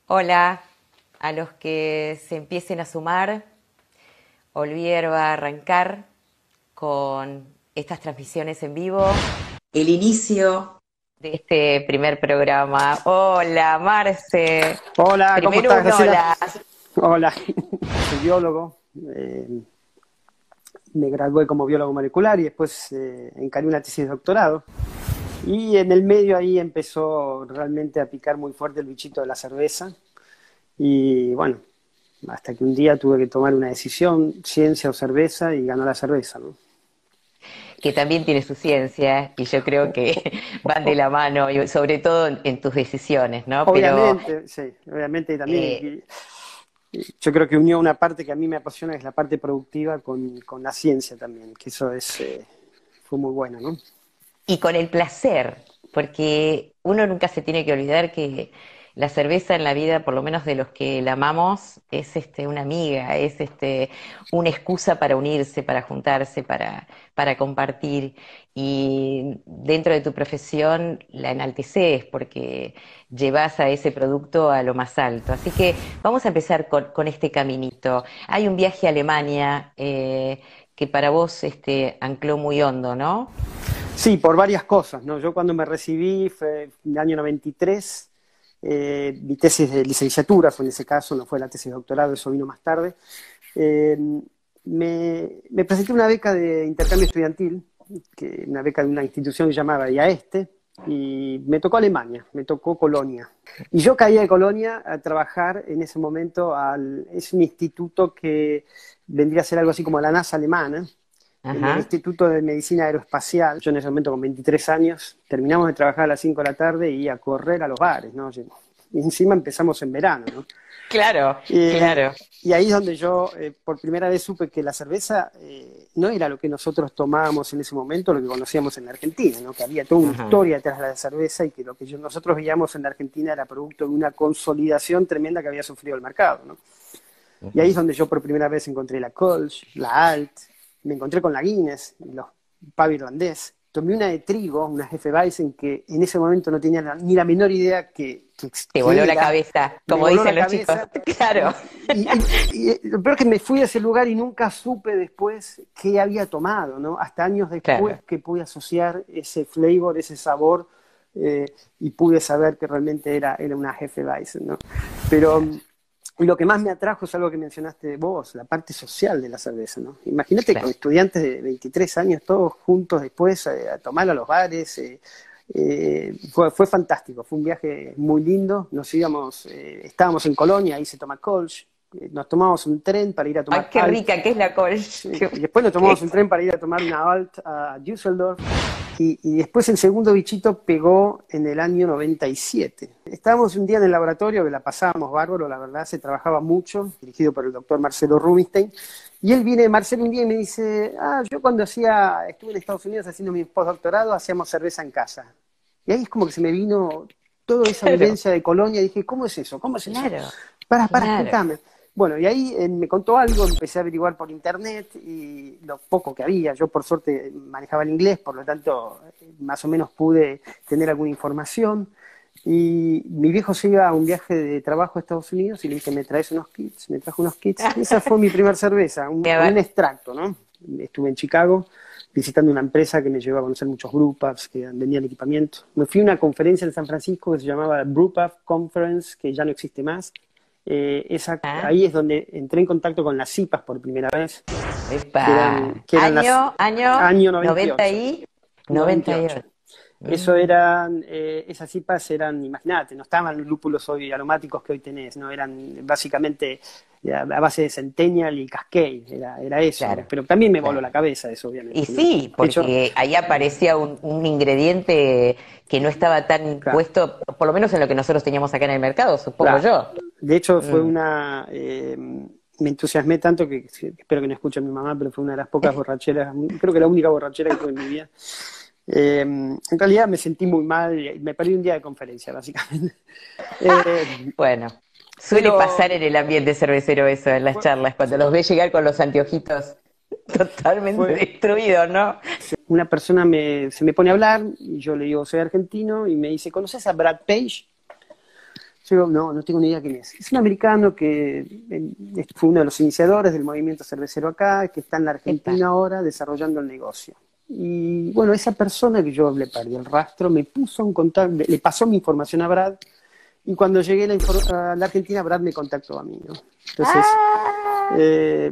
Hola, a los que se empiecen a sumar, Olivier va a arrancar con estas transmisiones en vivo, el inicio de este primer programa. Hola, Marce. Hola, ¿cómo Primero estás, un Graciela? hola. Hola, soy biólogo. Me gradué como biólogo molecular y después encaré una tesis de doctorado. Y en el medio ahí empezó realmente a picar muy fuerte el bichito de la cerveza. Y bueno, hasta que un día tuve que tomar una decisión, ciencia o cerveza, y ganó la cerveza, ¿no? Que también tiene su ciencia y yo creo que van de O- la mano, y sobre todo en tus decisiones, ¿no? Pero Obviamente, sí, obviamente y también eh, yo creo que unió una parte que a mí me apasiona, que es la parte productiva, con la ciencia también, que eso fue muy bueno, ¿no? y con el placer, porque uno nunca se tiene que olvidar que la cerveza en la vida, por lo menos de los que la amamos, es una amiga, es una excusa para unirse, para juntarse, para compartir. Y dentro de tu profesión la enalteces porque llevas a ese producto a lo más alto. Así que vamos a empezar con este caminito. Hay un viaje a Alemania que para vos ancló muy hondo, ¿no? Sí, por varias cosas, ¿no? Yo cuando me recibí fue en el año 93, mi tesis de licenciatura fue en ese caso, no fue la tesis de doctorado, eso vino más tarde. Eh, me presenté una beca de intercambio estudiantil, una beca de una institución que se llamaba IAESTE, y me tocó Alemania, me tocó Colonia. Y yo caí de Colonia a trabajar en ese momento es un instituto que vendría a ser algo así como la NASA alemana, en el Ajá. Instituto de Medicina Aeroespacial. Yo en ese momento con 23 años, terminamos de trabajar a las 5 de la tarde y a correr a los bares, ¿no? Y encima empezamos en verano, ¿no? Claro, Eh, claro, y ahí es donde yo por primera vez supe que la cerveza no era lo que nosotros tomábamos en ese momento, lo que conocíamos en la Argentina, ¿no? Que había toda una ajá. historia detrás de la cerveza y que lo que nosotros veíamos en la Argentina era producto de una consolidación tremenda que había sufrido el mercado, ¿no? Y ahí es Ujú. donde yo por primera vez encontré la Kolsch, la Alt, me encontré con la Guinness, los pub irlandés. Tomé una de trigo, una Hefeweizen, que en ese momento no tenía ni la menor idea Te voló que la era. cabeza, Me como voló la dicen los chicos. cabeza. Claro. Lo peor es que me fui a ese lugar y nunca supe después qué había tomado, ¿no? Hasta años después Claro. que pude asociar ese flavor, ese sabor, y pude saber que realmente era una Hefeweizen, ¿no? Pero lo que más me atrajo es algo que mencionaste vos, la parte social de la cerveza, ¿no? Imagínate con Claro. estudiantes de 23 años, todos juntos después a tomar a los bares. Fue fantástico, fue un viaje muy lindo. Estábamos en Colonia, ahí se toma Kolsch, nos tomamos un tren para ir a Ay, tomar qué Alt. rica que es la col. Sí. Y después nos tomamos un tren para ir a tomar una Alt a Düsseldorf. Y después el segundo bichito pegó en el año 97. Estábamos un día en el laboratorio que la pasábamos bárbaro, la verdad, se trabajaba mucho, dirigido por el doctor Marcelo Rubinstein. Y Marcelo un día y me dice, yo cuando estuve en Estados Unidos haciendo mi postdoctorado, hacíamos cerveza en casa. Y ahí es como que se me vino toda esa Claro, vivencia de Colonia y dije, ¿cómo es eso? ¿Cómo es eso? claro, Para, claro. explícame. Bueno, y ahí me contó algo, empecé a averiguar por internet y lo poco que había. Yo por suerte manejaba el inglés, por lo tanto más o menos pude tener alguna información. Y mi viejo se iba a un viaje de trabajo a Estados Unidos y le dije, ¿me traes unos kits? Me trajo unos kits. Y esa fue mi primera cerveza, Mira, con un extracto, ¿no? Estuve en Chicago visitando una empresa que me llevó a conocer muchos brewpubs que vendían equipamiento. Me fui a una conferencia en San Francisco que se llamaba Brewpub Conference, que ya no existe más. ah, Ahí es donde entré en contacto con las IPAs por primera vez, epa. que eran las Año año 90 98. y 98. 98. Eso Mm. eran, esas IPAs eran, imagínate, no estaban los lúpulos hoy aromáticos que hoy tenés, no eran básicamente a base de Centennial y Cascade, era eso, ¿no? Claro, Pero también me voló claro. la cabeza eso, Y obviamente, ¿no? sí, De hecho, porque ahí aparecía un ingrediente que no estaba tan claro, puesto, por lo menos en lo que nosotros teníamos acá en el mercado, supongo claro. yo. De hecho, Mm. me entusiasmé tanto que espero que no escuche a mi mamá, pero fue una de las pocas borracheras, creo que la única borrachera que tuve en mi vida. En realidad me sentí muy mal, y me perdí un día de conferencia, básicamente. Eh, Bueno, suele pero pasar en el ambiente cervecero eso, en las fue, charlas, cuando los ves llegar con los anteojitos totalmente fue destruidos, ¿no? una persona se me pone a hablar y yo le digo, soy argentino, y me dice, ¿conoces a Brad Page? Yo no tengo ni idea quién es. Es un americano que fue uno de los iniciadores del movimiento cervecero acá, que está en la Epa. Argentina ahora desarrollando el negocio. Y bueno, esa persona que yo le perdí el rastro, me puso en contacto, le pasó mi información a Brad, y cuando llegué a la Argentina, Brad me contactó a mí, ¿no? Entonces, Ah, eh,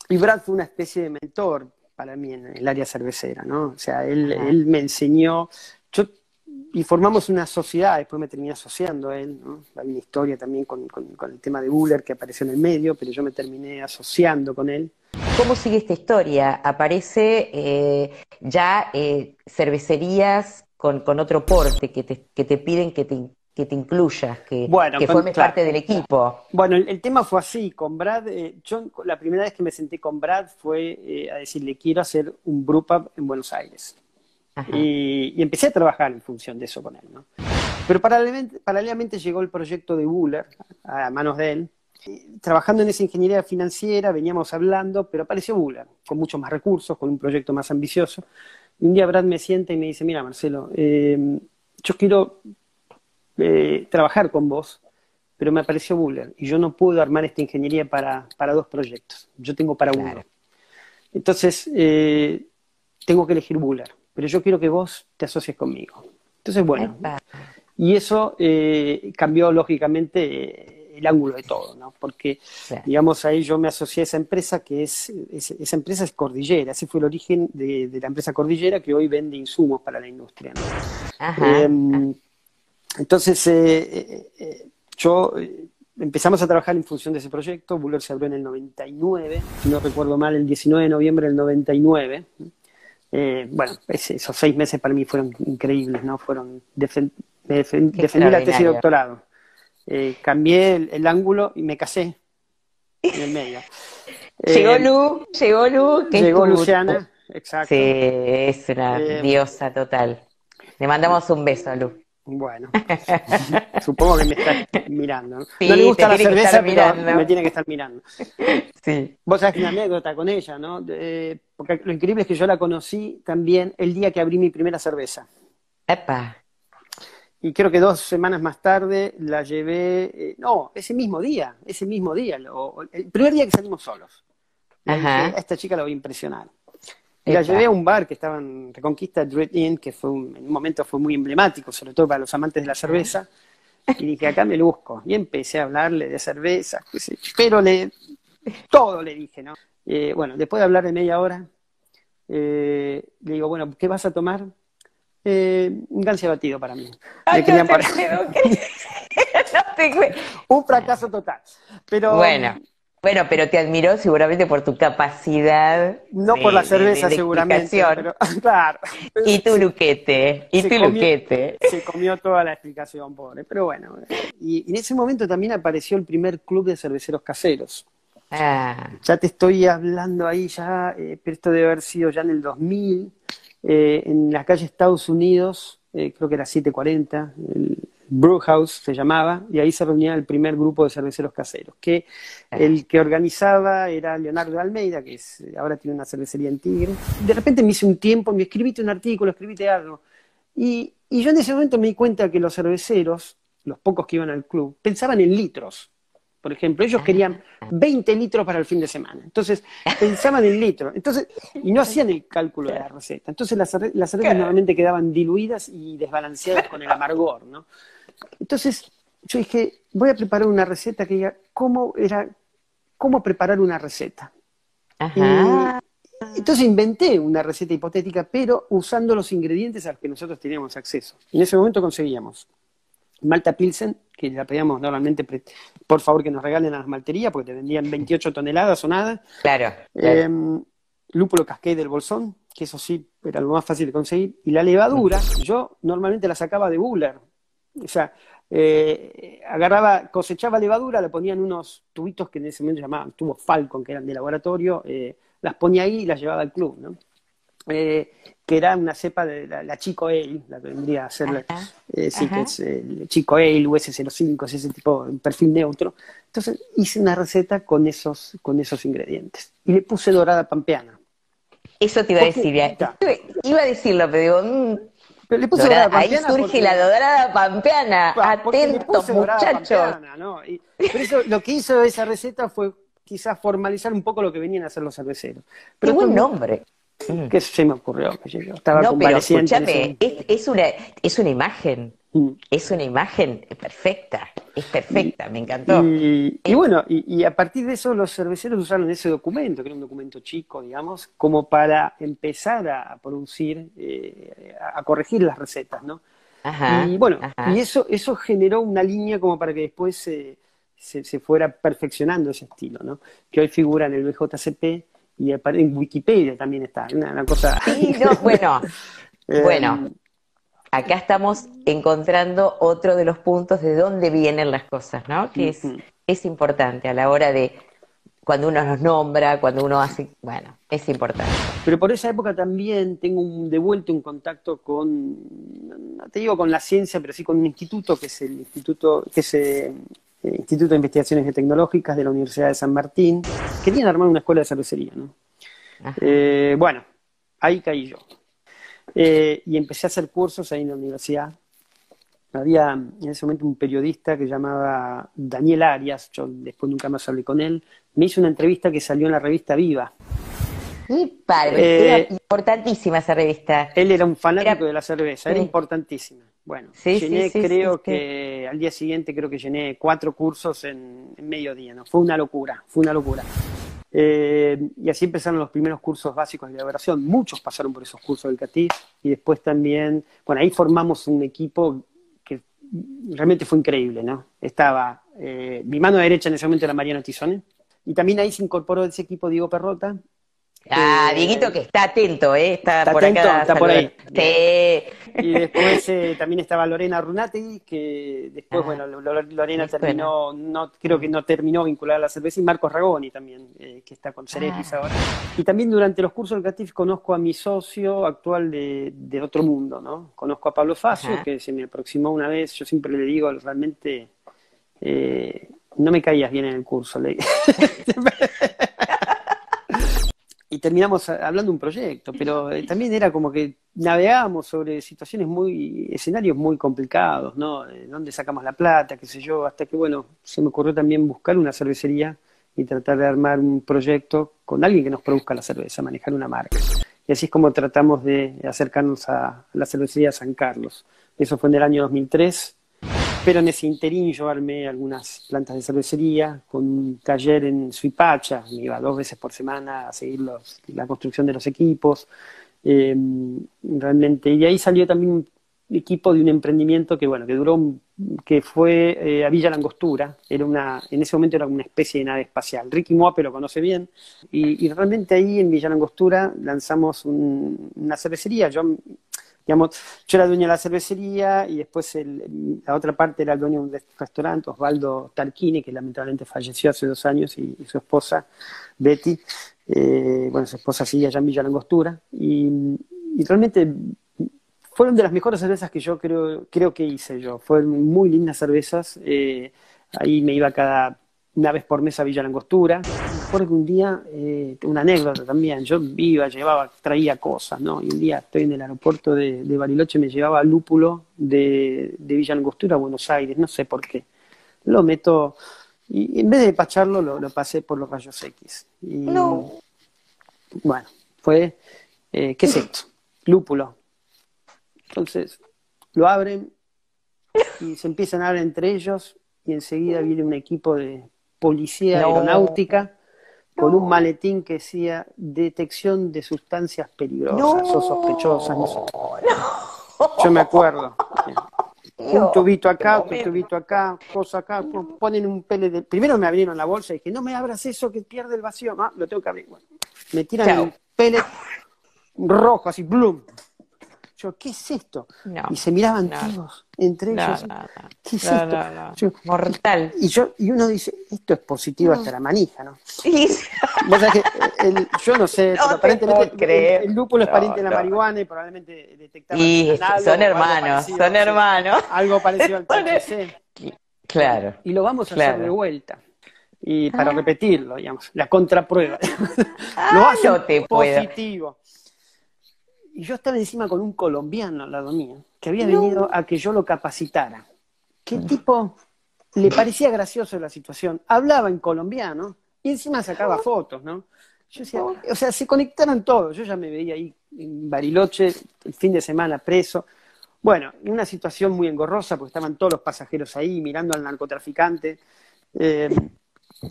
y Brad fue una especie de mentor para mí en el área cervecera, ¿no? O sea, ajá. él me enseñó, yo, y formamos una sociedad, después me terminé asociando a él, ¿no? Hay una historia también con el tema de Buller que apareció en el medio, pero yo me terminé asociando con él. ¿Cómo sigue esta historia? ¿Aparece ya cervecerías con otro porte que te piden que te incluyas, Bueno, que formes claro. parte del equipo? Bueno, el tema fue así, con Brad, yo la primera vez que me senté con Brad fue a decirle, quiero hacer un brewpub en Buenos Aires. Ajá. Y empecé a trabajar en función de eso con él, ¿no? Pero paralelamente llegó el proyecto de Buller a manos de él. Y trabajando en esa ingeniería financiera, veníamos hablando, pero apareció Buller, con muchos más recursos, con un proyecto más ambicioso. Y un día Brad me sienta y me dice, mira, Marcelo, yo quiero trabajar con vos, pero me apareció Buller y yo no puedo armar esta ingeniería para dos proyectos. Yo tengo para uno. Claro. Entonces, tengo que elegir Buller, pero yo quiero que vos te asocies conmigo. Entonces, bueno, Epa. y eso cambió lógicamente el ángulo de todo, ¿no? Porque, Claro. digamos, ahí yo me asocié a esa empresa esa empresa es Cordillera, ese fue el origen de la empresa Cordillera que hoy vende insumos para la industria, ¿no? Ajá. Eh, entonces, yo empezamos a trabajar en función de ese proyecto. Buller se abrió en el 99, si no recuerdo mal, el 19 de noviembre del 99. Bueno, esos 6 meses para mí fueron increíbles, ¿no? Qué Defendí la tesis de extraordinario. doctorado. Cambié el ángulo y me casé en el medio. Eh, Llegó Lu, que es Llegó tu... Luciana, Sí, exacto. es una Eh, diosa total. Le mandamos un beso a Lu. Bueno, supongo que me está mirando, ¿no? No le Sí, te gusta la tiene que estar cerveza, pero me mirando. tiene que estar mirando. Sí. Vos sabés que una anécdota con ella, ¿no? Porque lo increíble es que yo la conocí también el día que abrí mi primera cerveza. Epa. Y creo que 2 semanas más tarde la llevé, no, ese mismo día, el primer día que salimos solos. Ya dije, a Ajá. esta chica la voy a impresionar. Y la Epa. llevé a un bar que estaba en Reconquista, Dread Inn, que en un momento fue muy emblemático, sobre todo para los amantes de la Ajá. cerveza. Y dije, acá me luzco. Y empecé a hablarle de cerveza, qué sé yo. Pero todo le dije, ¿no? Bueno, después de hablar de media hora, le digo, bueno, ¿qué vas a tomar? Un Gansé batido para mí. Ay, Me no querían te parar. puedo creer. No te cre- Un fracaso total. Pero Bueno, bueno, pero te admiró seguramente por tu capacidad no por la cerveza de seguramente, explicación. pero claro. Y tu luquete, y se tu comió, luquete. se comió toda la explicación, pobre. Pero bueno, y en ese momento también apareció el primer club de cerveceros caseros. Ah, Ya te estoy hablando ahí, ya, pero esto debe haber sido ya en el 2000, en la calle Estados Unidos, creo que era 740, el Brewhouse se llamaba, y ahí se reunía el primer grupo de cerveceros caseros, que ah. el que organizaba era Leonardo de Almeida, ahora tiene una cervecería en Tigre. De repente me hice un tiempo, me escribiste un artículo, escribiste algo, y yo en ese momento me di cuenta que los cerveceros, los pocos que iban al club, pensaban en litros. Por ejemplo, ellos querían Ah, 20 litros para el fin de semana. Entonces, pensaban en litros. Entonces, y no hacían el cálculo de la receta. Entonces, las cervezas normalmente quedaban diluidas y desbalanceadas con el amargor, ¿no? Entonces, yo dije, voy a preparar una receta que diga cómo preparar una receta. Y ajá. entonces inventé una receta hipotética, pero usando los ingredientes a los que nosotros teníamos acceso. En ese momento conseguíamos Malta Pilsen, que la pedíamos normalmente, por favor que nos regalen a las malterías, porque te vendían 28 toneladas o nada. Claro, Eh, claro. Lúpulo Cascade del Bolsón, que eso sí era lo más fácil de conseguir. Y la levadura, yo normalmente la sacaba de Buller. O sea, cosechaba levadura, la ponía en unos tubitos que en ese momento llamaban tubos Falcon, que eran de laboratorio, las ponía ahí y las llevaba al club, ¿no? Que era una cepa de la Chico Ale, la que vendría a ser, Ajá, sí, que ajá. es el Chico Ale, US05, es ese tipo, un perfil neutro. Entonces hice una receta con esos ingredientes. Y le puse dorada pampeana. Eso te iba a Porque, decir, ya. ya, Iba a decirlo, pero digo, Pero le puse dorada Ahí pampeana surge la dorada pampeana. porque le Atentos, puse dorada muchachos. pampeana, ¿no? Pero eso, lo que hizo esa receta fue quizás formalizar un poco lo que venían a hacer los cerveceros. Qué Pero todo el buen mundo, nombre. Mm. ¿qué se me ocurrió? Yo estaba No, pero convaleciente en ese escúchame, es una imagen. momento. Es una imagen perfecta. Es Y, perfecta, me encantó. bueno, y a partir de eso los cerveceros usaron ese documento, que era un documento chico, digamos, como para empezar a producir, a corregir las recetas, ¿no? Y Ajá, bueno, y ajá. eso generó una línea como para que después se fuera perfeccionando ese estilo, ¿no? Que hoy figura en el BJCP y en Wikipedia también está, una cosa... Sí, no, bueno, bueno, Eh, acá estamos encontrando otro de los puntos de dónde vienen las cosas, ¿no? Que ujú. es importante a la hora de cuando uno los nombra, cuando uno hace, bueno, es importante. Pero por esa época también tengo de vuelta un contacto con, no te digo con la ciencia, pero sí con un instituto, que es el Instituto, Instituto de Investigaciones Tecnológicas de la Universidad de San Martín. Querían armar una escuela de cervecería, ¿no? Ajá, Bueno, ahí caí yo. Y empecé a hacer cursos ahí en la universidad. Había en ese momento un periodista que llamaba Daniel Arias, yo después nunca más hablé con él, me hizo una entrevista que salió en la revista Viva. qué padre, era Eh, importantísima esa revista. Él era un fanático Era, de la cerveza, era sí, importantísima. Bueno, sí, sí, llené, sí, sí, creo sí. que al día siguiente creo que llené 4 cursos en medio día, ¿no? Fue una locura, fue una locura. Y así empezaron los primeros cursos básicos de elaboración. Muchos pasaron por esos cursos del CATIF y después también, bueno, ahí formamos un equipo que realmente fue increíble, ¿no? Estaba mi mano derecha en ese momento era Mariano Tizone y también ahí se incorporó ese equipo Diego Perrota. Ah, Dieguito que está atento, está ¿Está por atento? acá Está por saludando. ahí. Bien. Sí. Y después también estaba Lorena Runati, que después, Ah, bueno, Lorena me suena. terminó, no, creo que no terminó vinculada a la cerveza, y Marcos Ragoni también, que está con Cerepis Ah, ahora. Y también durante los cursos del CATIF conozco a mi socio actual de Otro Mundo, ¿no? Conozco a Pablo Facio, ajá. que se me aproximó una vez, yo siempre le digo, realmente no me caías bien en el curso. Y terminamos hablando de un proyecto, pero también era como que navegábamos sobre situaciones escenarios muy complicados, ¿no? ¿Dónde sacamos la plata, qué sé yo? Hasta que, bueno, se me ocurrió también buscar una cervecería y tratar de armar un proyecto con alguien que nos produzca la cerveza, manejar una marca. Y así es como tratamos de acercarnos a la cervecería San Carlos. Eso fue en el año 2003. Pero en ese interín yo armé algunas plantas de cervecería con un taller en Suipacha, me iba 2 veces por semana a seguir la construcción de los equipos. Realmente, y ahí salió también un equipo de un emprendimiento que bueno, que duró, que fue a Villa Langostura, en ese momento era una especie de nave espacial. Ricky Moape lo conoce bien, y realmente ahí en Villa Langostura lanzamos una cervecería. Digamos, yo era dueño de la cervecería y después la otra parte era el dueño de un restaurante, Osvaldo Tarquini, que lamentablemente falleció hace 2 años, y su esposa, Betty, bueno, su esposa sigue allá en Villa Langostura, y realmente fueron de las mejores cervezas que yo creo que hice yo. Fueron muy lindas cervezas. Ahí me iba una vez por mes a Villa Langostura. Me acuerdo que un día, una anécdota también, yo iba, traía cosas, ¿no? Y un día estoy en el aeropuerto de Bariloche, me llevaba lúpulo de Villa Langostura a Buenos Aires, no sé por qué. Lo meto, y en vez de despacharlo, lo pasé por los rayos X. Y No. bueno, ¿qué es esto? Lúpulo. Entonces, lo abren y se empiezan a hablar entre ellos y enseguida viene un equipo de policía No. aeronáutica con un No. maletín que decía detección de sustancias peligrosas o sospechosas, no sé. No. Yo me acuerdo. Un Dios, tubito qué acá, otro momento. tubito acá, cosa acá, ponen un pellet. Primero me abrieron la bolsa y dije, no me abras eso que pierde el vacío. Ah, lo tengo que abrir. Bueno, me tiran Chao. el pellet rojo, así, ¡blum! Yo, ¿qué es esto? No, Y se miraban no, todos, entre no, ellos, no, ¿qué es no, esto? no, no. Yo, Mortal. y uno dice, esto es positivo hasta la manija, ¿no? Sí, Vos sabés que yo no sé, pero no te aparentemente puedo creer. el lúpulo es No, pariente de la no. marihuana y probablemente detectaban un Y son análogo o algo hermanos, parecido, son sí, hermanos. algo parecido al Son THC. Bueno, Claro, y lo vamos a hacer de claro. vuelta. Y para Ah, repetirlo, digamos, la contraprueba. Lo ah, hacen no te puedo. positivo. y yo estaba encima con un colombiano al lado mío, que había No. venido a que yo lo capacitara. ¿Qué tipo? Le parecía gracioso la situación, hablaba en colombiano y encima sacaba fotos, ¿no? Yo decía, o sea, se conectaron todos, yo ya me veía ahí en Bariloche, el fin de semana preso. Bueno, una situación muy engorrosa porque estaban todos los pasajeros ahí mirando al narcotraficante. Eh,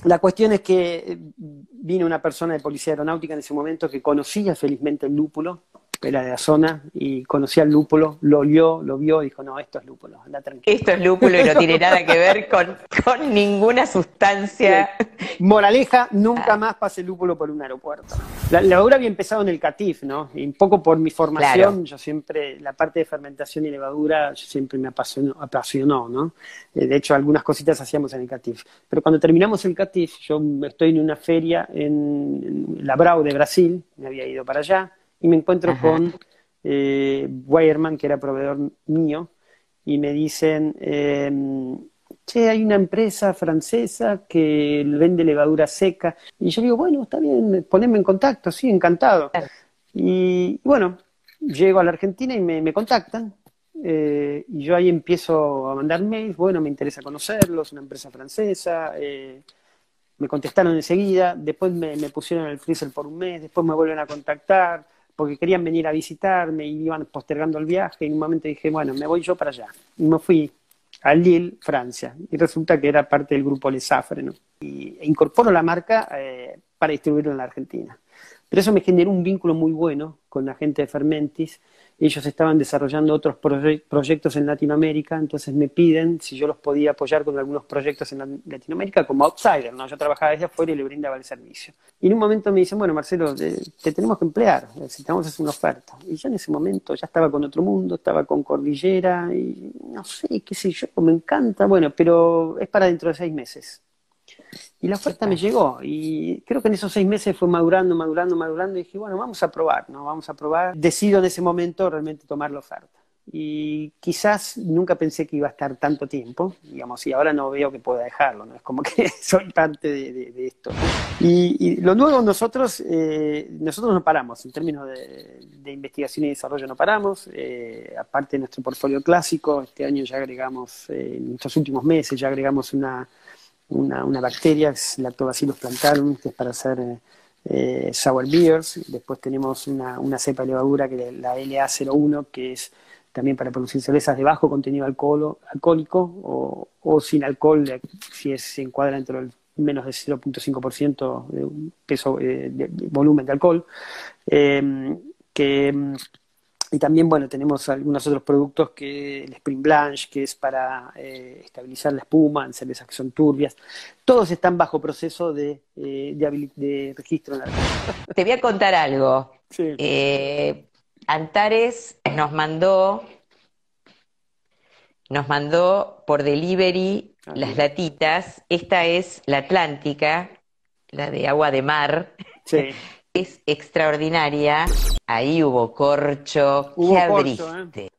la cuestión es que vino una persona de policía aeronáutica en ese momento que conocía felizmente el lúpulo, era de la zona, y conocía el lúpulo, lo olió, lo vio y dijo, no, esto es lúpulo, anda tranquilo. Esto es lúpulo y no tiene nada que ver con ninguna sustancia. Moraleja, nunca más pase lúpulo por un aeropuerto. La levadura había empezado en el CATIF, ¿no? Y un poco por mi formación, Claro. yo siempre, la parte de fermentación y levadura, yo siempre me apasionó, ¿no? De hecho, algunas cositas hacíamos en el CATIF. Pero cuando terminamos el CATIF, yo estoy en una feria en Labrau de Brasil, me había ido para allá, y me encuentro Ajá. con Weyermann, que era proveedor mío, y me dicen, che, hay una empresa francesa que vende levadura seca. Y yo digo, bueno, está bien, poneme en contacto, sí, encantado. Y bueno, llego a la Argentina y me contactan. Y yo ahí empiezo a mandar mails, bueno, me interesa conocerlos, una empresa francesa. Me contestaron enseguida, después me pusieron en el freezer por un mes, después me vuelven a contactar porque querían venir a visitarme y iban postergando el viaje y en un momento dije, bueno, me voy yo para allá. Y me fui a Lille, Francia, y resulta que era parte del grupo Les Affres, ¿no? Y incorporo la marca para distribuirlo en la Argentina. Pero eso me generó un vínculo muy bueno con la gente de Fermentis. Ellos estaban desarrollando otros proyectos en Latinoamérica, entonces me piden si yo los podía apoyar con algunos proyectos en Latinoamérica como outsider, ¿no? Yo trabajaba desde afuera y le brindaba el servicio. Y en un momento me dicen, bueno, Marcelo, te tenemos que emplear, necesitamos hacer una oferta. Y yo en ese momento ya estaba con Otro Mundo, estaba con Cordillera, y no sé, qué sé yo, me encanta, bueno, pero es para dentro de 6 meses. Y la oferta me llegó y creo que en esos 6 meses fue madurando y dije, bueno, vamos a probar, ¿no? Vamos a probar. Decido en ese momento realmente tomar la oferta. Y quizás nunca pensé que iba a estar tanto tiempo, digamos, y ahora no veo que pueda dejarlo, ¿no? Es como que soy parte de esto. Y lo nuevo, nosotros no paramos, en términos de investigación y desarrollo no paramos, aparte de nuestro portfolio clásico, este año ya agregamos, en estos últimos meses ya agregamos una bacteria, que es Lactobacillus plantarum, que es para hacer sour beers. Después tenemos una cepa de levadura, que es la LA01, que es también para producir cervezas de bajo contenido alcohólico o sin alcohol, si se encuadra dentro del menos de 0.5% de peso de volumen de alcohol. Y también, bueno, tenemos algunos otros productos, que el Spring Blanche, que es para estabilizar la espuma en cervezas que son turbias. Todos están bajo proceso de registro en la Argentina. Te voy a contar algo. Sí. Antares nos mandó por delivery las latitas. Esta es la Atlántica, la de agua de mar. Sí. Es extraordinaria. Ahí hubo corcho. Hubo ¿Qué corcho, abriste?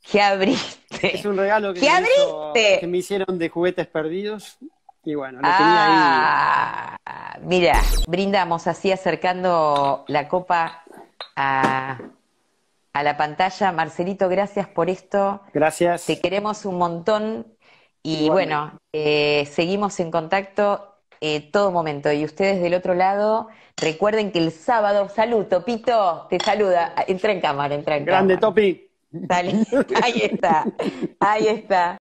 ¿Qué abriste? Es un regalo ¿Qué abriste? que me hicieron de juguetes perdidos. Y bueno, lo tenía ahí. Mira, brindamos así acercando la copa a la pantalla. Marcelito, gracias por esto. Gracias. Te queremos un montón y Igualmente. bueno, seguimos en contacto todo momento. Y ustedes del otro lado, recuerden que el sábado, salud, Topito, te saluda. Entra en cámara, entra en Grande, cámara. Topi. Dale, ahí está, ahí está.